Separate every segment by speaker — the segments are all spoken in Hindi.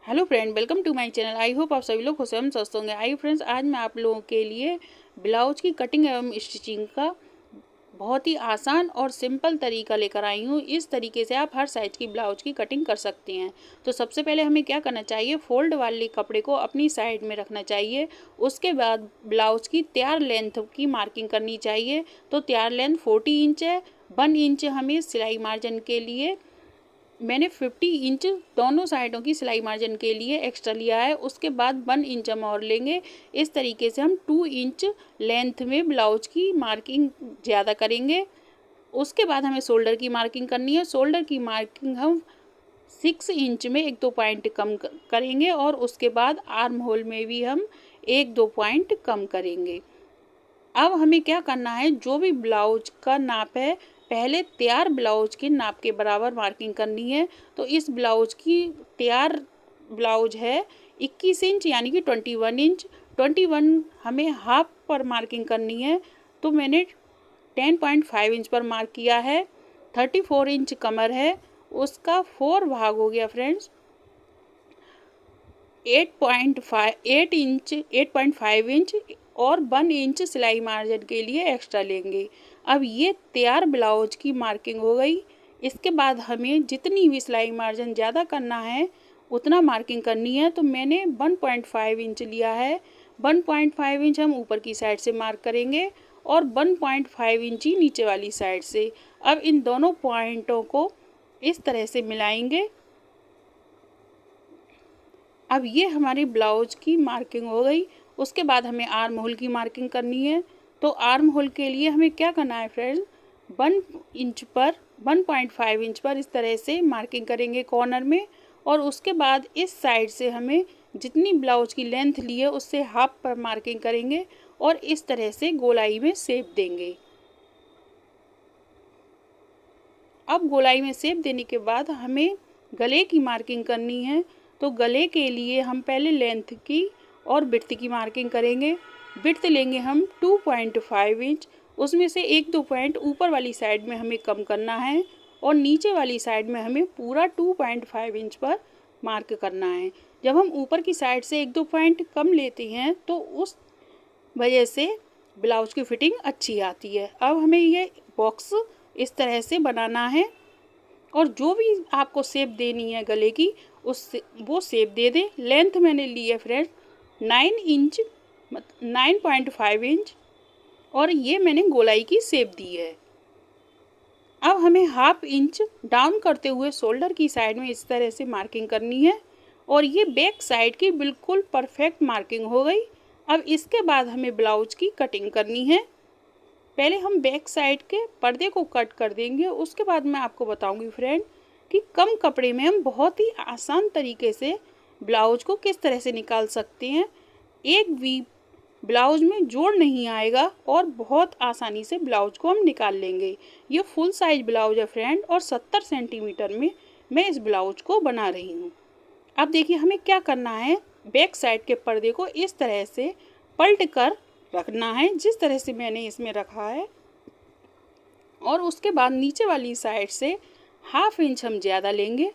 Speaker 1: Hello friend, welcome to my channel. I hope आप सभी लोग खुश एवं स्वस्थ होंगे। आई फ्रेंड्स, आज मैं आप लोगों के लिए ब्लाउज की कटिंग एवं स्टिचिंग का बहुत ही आसान और सिंपल तरीका लेकर आई हूँ। इस तरीके से आप हर साइज की ब्लाउज की कटिंग कर सकते हैं। तो सबसे पहले हमें क्या करना चाहिए, फोल्ड वाले कपड़े को अपनी साइड में रखना चाहिए। उसके बाद ब्लाउज की तैयार लेंथ की मार्किंग करनी चाहिए। तो तैयार लेंथ 40 इंच है। 1 इंच हमें सिलाई मार्जिन के लिए मैंने 50 इंच दोनों साइडों की सिलाई मार्जिन के लिए एक्स्ट्रा लिया है। उसके बाद 1 इंच हम और लेंगे। इस तरीके से हम 2 इंच लेंथ में ब्लाउज की मार्किंग ज़्यादा करेंगे। उसके बाद हमें शोल्डर की मार्किंग करनी है। शोल्डर की मार्किंग हम 6 इंच में 1-2 पॉइंट कम करेंगे और उसके बाद आर्म होल में भी हम 1-2 पॉइंट कम करेंगे। अब हमें क्या करना है, जो भी ब्लाउज का नाप है पहले तैयार ब्लाउज के नाप के बराबर मार्किंग करनी है। तो इस ब्लाउज की तैयार ब्लाउज है 21 इंच यानी कि 21 इंच। 21 हमें हाफ पर मार्किंग करनी है। तो मैंने 10.5 इंच पर मार्क किया है। 34 इंच कमर है, उसका 4 भाग हो गया फ्रेंड्स। 8.5 इंच और 1 इंच सिलाई मार्जिन के लिए एक्स्ट्रा लेंगे। अब ये तैयार ब्लाउज की मार्किंग हो गई। इसके बाद हमें जितनी भी सिलाई मार्जिन ज़्यादा करना है उतना मार्किंग करनी है। तो मैंने 1.5 इंच लिया है। 1.5 इंच हम ऊपर की साइड से मार्क करेंगे और 1.5 इंच ही नीचे वाली साइड से। अब इन दोनों पॉइंटों को इस तरह से मिलाएंगे। अब ये हमारी ब्लाउज की मार्किंग हो गई। उसके बाद हमें आर्म होल की मार्किंग करनी है। तो आर्म होल के लिए हमें क्या करना है फ्रेंड्स, 1 इंच पर 1.5 इंच पर इस तरह से मार्किंग करेंगे कॉर्नर में। और उसके बाद इस साइड से हमें जितनी ब्लाउज की लेंथ ली है उससे हाफ पर मार्किंग करेंगे और इस तरह से गोलाई में शेप देंगे। अब गोलाई में शेप देने के बाद हमें गले की मार्किंग करनी है। तो गले के लिए हम पहले लेंथ की और विड्थ की मार्किंग करेंगे। विड्थ लेंगे हम 2.5 इंच। उसमें से 1-2 पॉइंट ऊपर वाली साइड में हमें कम करना है और नीचे वाली साइड में हमें पूरा 2.5 इंच पर मार्क करना है। जब हम ऊपर की साइड से 1-2 पॉइंट कम लेते हैं तो उस वजह से ब्लाउज की फिटिंग अच्छी आती है। अब हमें ये बॉक्स इस तरह से बनाना है और जो भी आपको शेप देनी है गले की उस वो शेप दे दें। लेंथ मैंने ली है फ्रेंड 9 इंच 9.5 इंच और ये मैंने गोलाई की शेप दी है। अब हमें हाफ इंच डाउन करते हुए शोल्डर की साइड में इस तरह से मार्किंग करनी है और ये बैक साइड की बिल्कुल परफेक्ट मार्किंग हो गई। अब इसके बाद हमें ब्लाउज की कटिंग करनी है। पहले हम बैक साइड के पर्दे को कट कर देंगे। उसके बाद मैं आपको बताऊंगी फ्रेंड कि कम कपड़े में हम बहुत ही आसान तरीके से ब्लाउज को किस तरह से निकाल सकते हैं। एक भी ब्लाउज में जोड़ नहीं आएगा और बहुत आसानी से ब्लाउज को हम निकाल लेंगे। ये फुल साइज ब्लाउज है फ्रेंड और 70 सेंटीमीटर में मैं इस ब्लाउज को बना रही हूँ। अब देखिए हमें क्या करना है, बैक साइड के पर्दे को इस तरह से पलट कर रखना है जिस तरह से मैंने इसमें रखा है। और उसके बाद नीचे वाली साइड से हाफ इंच हम ज़्यादा लेंगे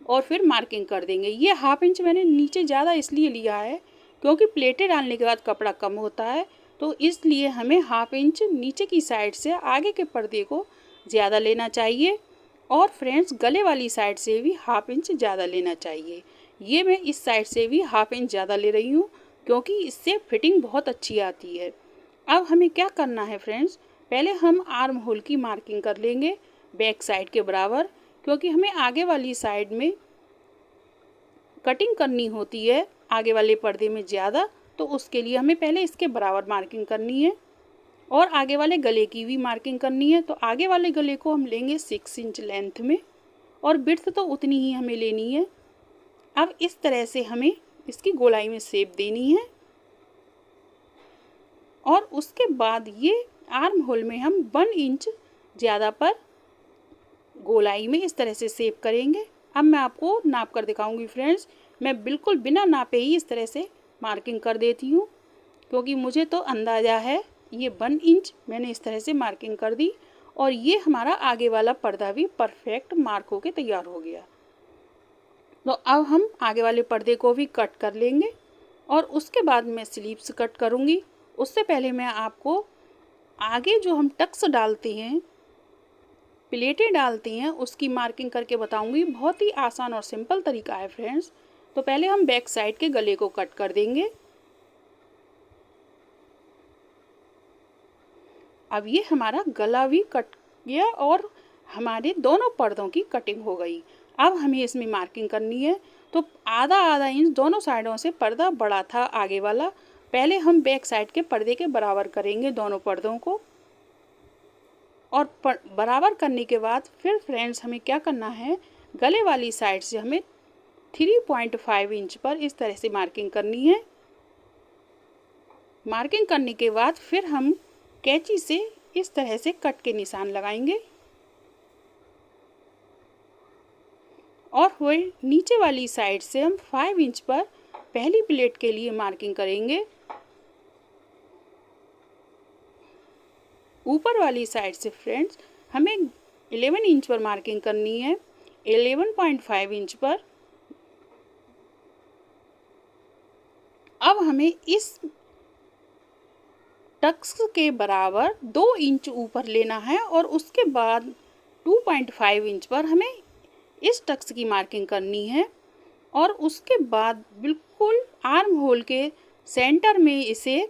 Speaker 1: और फिर मार्किंग कर देंगे। ये हाफ इंच मैंने नीचे ज़्यादा इसलिए लिया है क्योंकि प्लेटें डालने के बाद कपड़ा कम होता है। तो इसलिए हमें हाफ इंच नीचे की साइड से आगे के पर्दे को ज़्यादा लेना चाहिए और फ्रेंड्स गले वाली साइड से भी हाफ इंच ज़्यादा लेना चाहिए। ये मैं इस साइड से भी हाफ इंच ज़्यादा ले रही हूँ क्योंकि इससे फिटिंग बहुत अच्छी आती है। अब हमें क्या करना है फ्रेंड्स, पहले हम आर्म होल की मार्किंग कर लेंगे बैक साइड के बराबर, क्योंकि हमें आगे वाली साइड में कटिंग करनी होती है आगे वाले पर्दे में ज़्यादा। तो उसके लिए हमें पहले इसके बराबर मार्किंग करनी है और आगे वाले गले की भी मार्किंग करनी है। तो आगे वाले गले को हम लेंगे 6 इंच लेंथ में और विड्थ तो उतनी ही हमें लेनी है। अब इस तरह से हमें इसकी गोलाई में शेप देनी है और उसके बाद ये आर्म होल में हम 1 इंच ज़्यादा पर गोलाई में इस तरह से शेप करेंगे। अब मैं आपको नाप कर दिखाऊंगी फ्रेंड्स। मैं बिल्कुल बिना नापे ही इस तरह से मार्किंग कर देती हूँ क्योंकि मुझे तो अंदाज़ा है। ये 1 इंच मैंने इस तरह से मार्किंग कर दी और ये हमारा आगे वाला पर्दा भी परफेक्ट मार्क होके तैयार हो गया। तो अब हम आगे वाले पर्दे को भी कट कर लेंगे और उसके बाद मैं स्लीव्स कट करूँगी। उससे पहले मैं आपको आगे जो हम टक्स डालते हैं, प्लेटें डालते हैं, उसकी मार्किंग करके बताऊंगी। बहुत ही आसान और सिंपल तरीका है फ्रेंड्स। तो पहले हम बैक साइड के गले को कट कर देंगे। अब ये हमारा गला भी कट गया और हमारे दोनों पर्दों की कटिंग हो गई। अब हमें इसमें मार्किंग करनी है। तो आधा आधा इंच दोनों साइडों से पर्दा बड़ा था आगे वाला, पहले हम बैक साइड के पर्दे के बराबर करेंगे दोनों पर्दों को। और बराबर करने के बाद फिर फ्रेंड्स हमें क्या करना है, गले वाली साइड से हमें 3.5 इंच पर इस तरह से मार्किंग करनी है। मार्किंग करने के बाद फिर हम कैंची से इस तरह से कट के निशान लगाएंगे और हुए नीचे वाली साइड से हम 5 इंच पर पहली प्लेट के लिए मार्किंग करेंगे। ऊपर वाली साइड से फ्रेंड्स हमें 11 इंच पर मार्किंग करनी है, 11.5 इंच पर। अब हमें इस टक्स के बराबर 2 इंच ऊपर लेना है और उसके बाद 2.5 इंच पर हमें इस टक्स की मार्किंग करनी है और उसके बाद बिल्कुल आर्म होल के सेंटर में इसे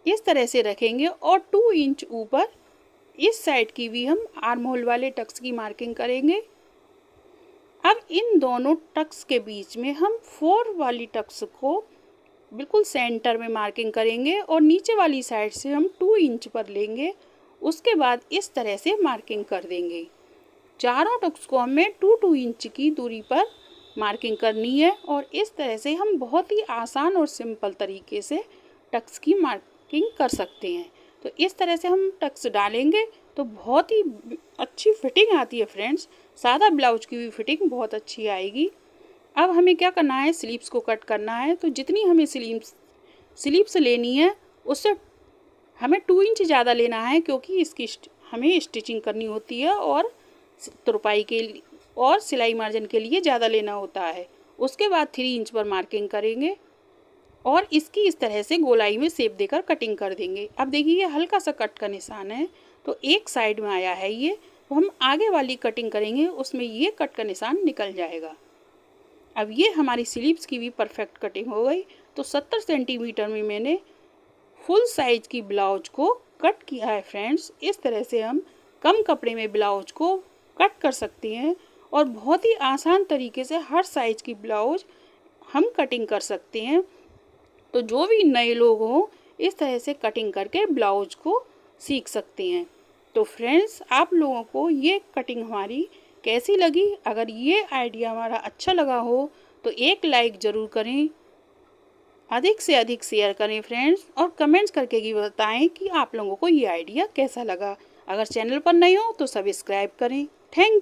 Speaker 1: इस तरह से रखेंगे और 2 इंच ऊपर इस साइड की भी हम आर्म होल वाले टक्स की मार्किंग करेंगे। अब इन दोनों टक्स के बीच में हम 4 वाली टक्स को बिल्कुल सेंटर में मार्किंग करेंगे और नीचे वाली साइड से हम 2 इंच पर लेंगे। उसके बाद इस तरह से मार्किंग कर देंगे। चारों टक्स को हमें 2-2 इंच की दूरी पर मार्किंग करनी है और इस तरह से हम बहुत ही आसान और सिंपल तरीके से टक्स की मार्किंग कर सकते हैं। तो इस तरह से हम टक्स डालेंगे तो बहुत ही अच्छी फिटिंग आती है फ्रेंड्स। सादा ब्लाउज की भी फिटिंग बहुत अच्छी आएगी। अब हमें क्या करना है, स्लीव्स को कट करना है। तो जितनी हमें स्लीव्स लेनी है उससे हमें 2 इंच ज़्यादा लेना है, क्योंकि इसकी हमें स्टिचिंग करनी होती है और तुरपाई के लिए और सिलाई मार्जिन के लिए ज़्यादा लेना होता है। उसके बाद 3 इंच पर मार्किंग करेंगे और इसकी इस तरह से गोलाई में शेप देकर कटिंग कर देंगे। अब देखिए ये हल्का सा कट का निशान है, तो एक साइड में आया है ये, तो हम आगे वाली कटिंग करेंगे उसमें ये कट का निशान निकल जाएगा। अब ये हमारी स्लीव्स की भी परफेक्ट कटिंग हो गई। तो 70 सेंटीमीटर में मैंने फुल साइज की ब्लाउज को कट किया है फ्रेंड्स। इस तरह से हम कम कपड़े में ब्लाउज को कट कर सकते हैं और बहुत ही आसान तरीके से हर साइज की ब्लाउज हम कटिंग कर सकते हैं। तो जो भी नए लोग हों इस तरह से कटिंग करके ब्लाउज को सीख सकते हैं। तो फ्रेंड्स आप लोगों को ये कटिंग हमारी कैसी लगी? अगर ये आइडिया हमारा अच्छा लगा हो तो एक लाइक ज़रूर करें, अधिक से अधिक शेयर करें फ्रेंड्स, और कमेंट्स करके भी बताएं कि आप लोगों को ये आइडिया कैसा लगा। अगर चैनल पर नए हो तो सब्सक्राइब करें। Thank you.